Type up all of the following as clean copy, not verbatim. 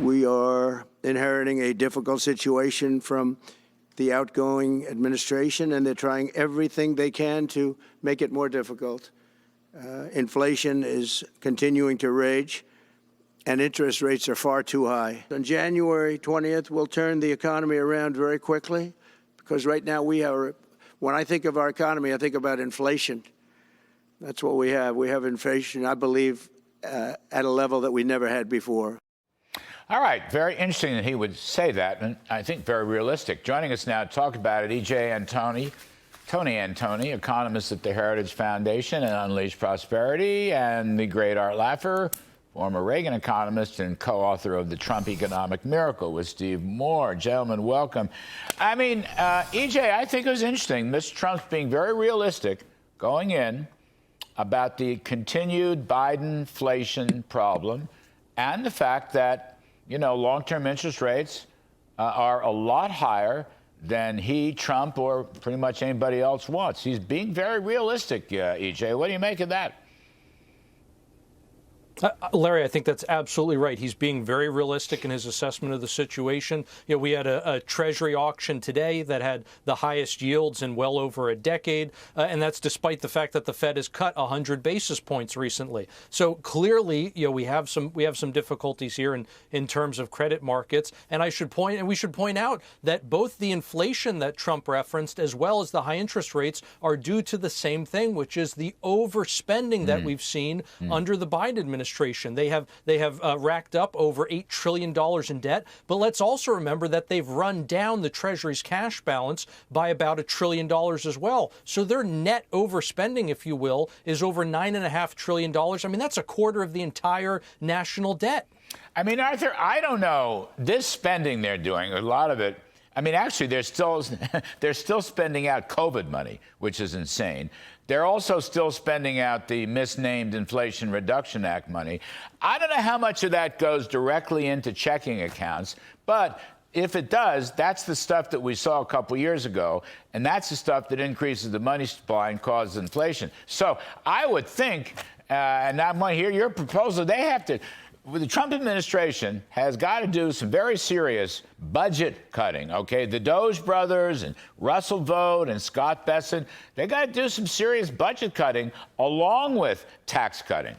We are inheriting a difficult situation from the outgoing administration, and they're trying everything they can to make it more difficult. Inflation is continuing to rage, and interest rates are far too high. On January 20th, we'll turn the economy around very quickly, because right now when I think of our economy, I think about inflation. That's what we have. We have inflation, I believe, at a level that we never had before. All right. Very interesting that he would say that, and I think very realistic. Joining us now to talk about it, Tony Antoni, economist at the Heritage Foundation and Unleash Prosperity, and the great Art Laffer, former Reagan economist and co-author of The Trump Economic Miracle with Steve Moore. Gentlemen, welcome. I mean, EJ, I think it was interesting. Mr. Trump's being very realistic going in about the continued Biden inflation problem and the fact that, you know, long-term interest rates are a lot higher than he, Trump, or pretty much anybody else wants. He's being very realistic, EJ. What do you make of that? Larry, I think that's absolutely right. He's being very realistic in his assessment of the situation. You know, we had a Treasury auction today that had the highest yields in well over a decade, and that's despite the fact that the Fed has cut 100 basis points recently. So clearly, you know, we have some difficulties here in terms of credit markets. And we should point out that both the inflation that Trump referenced as well as the high interest rates are due to the same thing, which is the overspending that we've seen under the Biden administration. They have racked up over $8 trillion in debt. But let's also remember that they've run down the Treasury's cash balance by about $1 trillion as well. So their net overspending, if you will, is over $9.5 trillion. I mean, that's a quarter of the entire national debt. I mean, Arthur, I don't know. This spending they're doing, a lot of it, I mean, actually, they're still spending out COVID money, which is insane. They're also still spending out the misnamed Inflation Reduction Act money. I don't know how much of that goes directly into checking accounts, but if it does, that's the stuff that we saw a couple years ago, and that's the stuff that increases the money supply and causes inflation. So I would think, and I want to hear your proposal, they have to. The Trump administration has got to do some very serious budget cutting, okay? The Doge brothers and Russell Vought and Scott Bessent, they got to do some serious budget cutting along with tax cutting.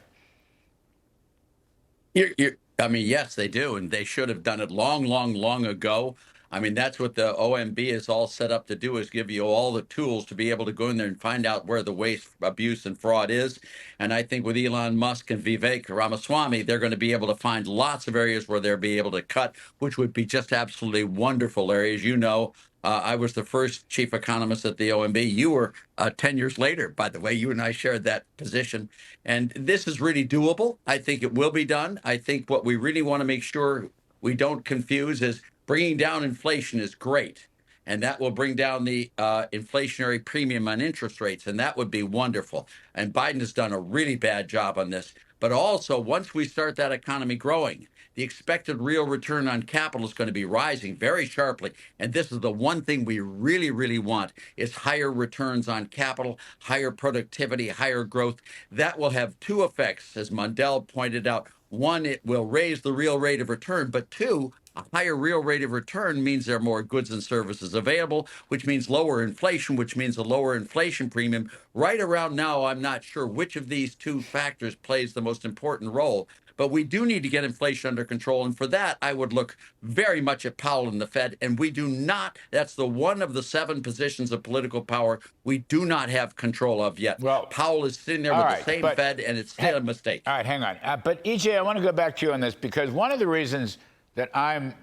I mean, yes, they do, and they should have done it long ago. I mean, that's what the OMB is all set up to do, is give you all the tools to be able to go in there and find out where the waste, abuse, and fraud is. And I think with Elon Musk and Vivek Ramaswamy, they're going to be able to find lots of areas where they'll be able to cut, which would be just absolutely wonderful areas. You know, I was the first chief economist at the OMB. You were 10 years later, by the way. You and I shared that position. And this is really doable. I think it will be done. I think what we really want to make sure we don't confuse is bringing down inflation is great, and that will bring down the inflationary premium on interest rates, and that would be wonderful. And Biden has done a really bad job on this. But also, once we start that economy growing, the expected real return on capital is going to be rising very sharply. And this is the one thing we really want, is higher returns on capital, higher productivity, higher growth. That will have two effects, as Mondale pointed out. One, it will raise the real rate of return, but two, a higher real rate of return means there are more goods and services available, which means lower inflation, which means a lower inflation premium. Right around now, I'm not sure which of these two factors plays the most important role, but we do need to get inflation under control. And for that, I would look very much at Powell and the Fed. And we do not, that's the one of the 7 positions of political power we do not have control of yet. Well, Powell is sitting there with the same Fed, and it's still a mistake. All right, hang on. But EJ, I want to go back to you on this, because one of the reasons that I'm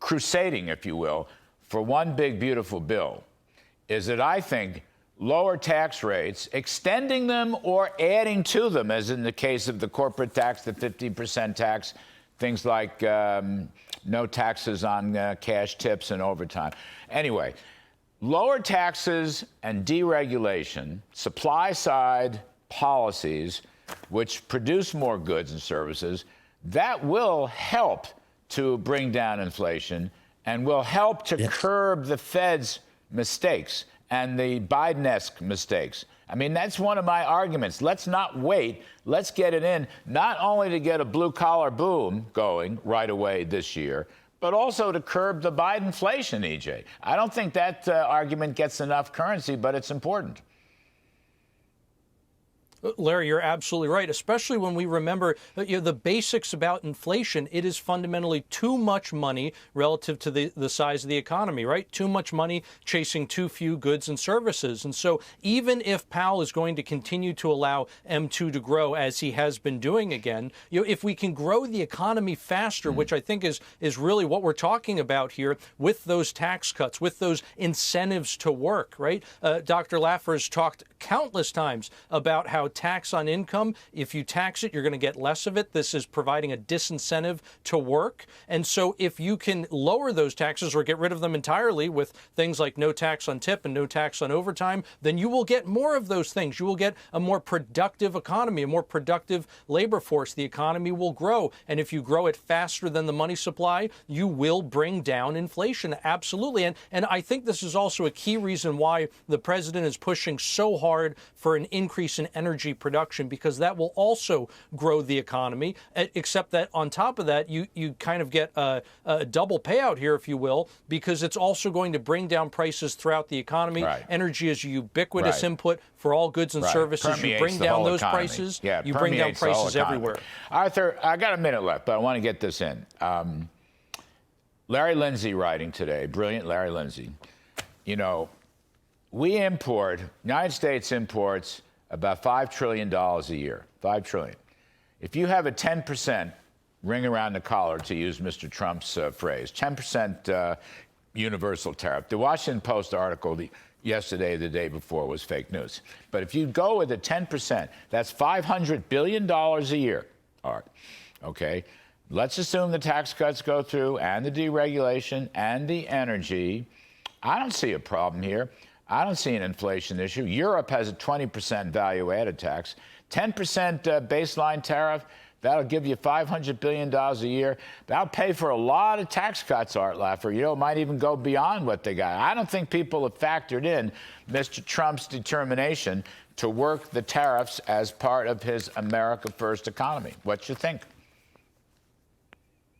crusading, if you will, for one big, beautiful bill is that I think lower tax rates, extending them or adding to them, as in the case of the corporate tax, the 50% tax, things like no taxes on cash tips and overtime. Anyway, lower taxes and deregulation, supply-side policies, which produce more goods and services, that will help to bring down inflation and will help to curb the Fed's mistakes and the Biden-esque mistakes. I mean, that's one of my arguments. Let's not wait. Let's get it in, not only to get a blue-collar boom going right away this year, but also to curb the Biden inflation, EJ. I don't think that argument gets enough currency, but it's important. Larry, you're absolutely right, especially when we remember the basics about inflation. It is fundamentally too much money relative to the size of the economy, right? Too much money chasing too few goods and services. And so even if Powell is going to continue to allow M2 to grow as he has been doing again, if we can grow the economy faster, which I think is really what we're talking about here with those tax cuts, with those incentives to work, right? Dr. Laffer has talked countless times about how tax on income, if you tax it, you're going to get less of it. This is providing a disincentive to work. And so if you can lower those taxes or get rid of them entirely with things like no tax on tip and no tax on overtime, then you will get more of those things. You will get a more productive economy, a more productive labor force. The economy will grow. And if you grow it faster than the money supply, you will bring down inflation. Absolutely. And I think this is also a key reason why the president is pushing so hard for an increase in energy production, because that will also grow the economy, except that on top of that, you kind of get a double payout here, if you will, because it's also going to bring down prices throughout the economy. Right. Energy is a ubiquitous Right. input for all goods and services. You Permeates bring the down whole those economy. prices, Yeah, you bring down permeates the whole prices economy. everywhere. Arthur, I got a minute left, but I want to get this in. Larry Lindsay writing today, brilliant Larry Lindsay. We import, United States imports about $5 trillion a year, $5 trillion. If you have a 10% ring around the collar, to use Mr. Trump's phrase, 10% universal tariff. The Washington Post article yesterday, the day before, was fake news. But if you go with a 10%, that's $500 billion a year. All right, okay? Let's assume the tax cuts go through and the deregulation and the energy. I don't see a problem here. I don't see an inflation issue. Europe has a 20% value-added tax, 10% baseline tariff. That'll give you $500 billion a year. That'll pay for a lot of tax cuts, Art Laffer. It might even go beyond what they got. I don't think people have factored in Mr. Trump's determination to work the tariffs as part of his America First economy. What you think?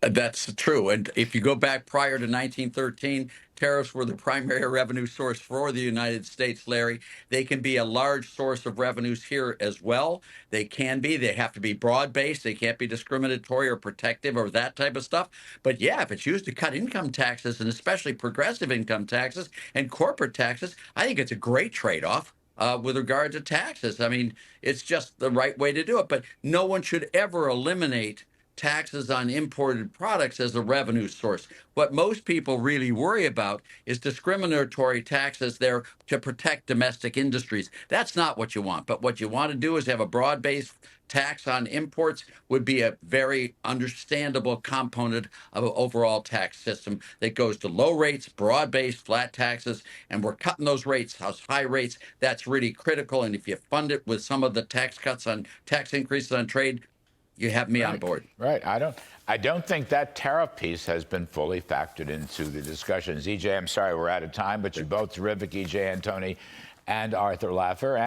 That's true. And if you go back prior to 1913, tariffs were the primary revenue source for the United States, Larry. They can be a large source of revenues here as well. They can be. They have to be broad-based. They can't be discriminatory or protective or that type of stuff. But yeah, if it's used to cut income taxes, and especially progressive income taxes and corporate taxes, I think it's a great trade-off. With regard to taxes. I mean, it's just the right way to do it. But no one should ever eliminate taxes on imported products as a revenue source. What most people really worry about is discriminatory taxes there to protect domestic industries. That's not what you want. But what you want to do is have a broad-based tax on imports would be a very understandable component of an overall tax system that goes to low rates, broad-based, flat taxes, and we're cutting those rates, those high rates. That's really critical. And if you fund it with some of the tax cuts on tax increases on trade, you have me on board. Right. I don't think that tariff piece has been fully factored into the discussions. EJ, I'm sorry we're out of time, but you're both terrific, EJ Antoni and Arthur Laffer.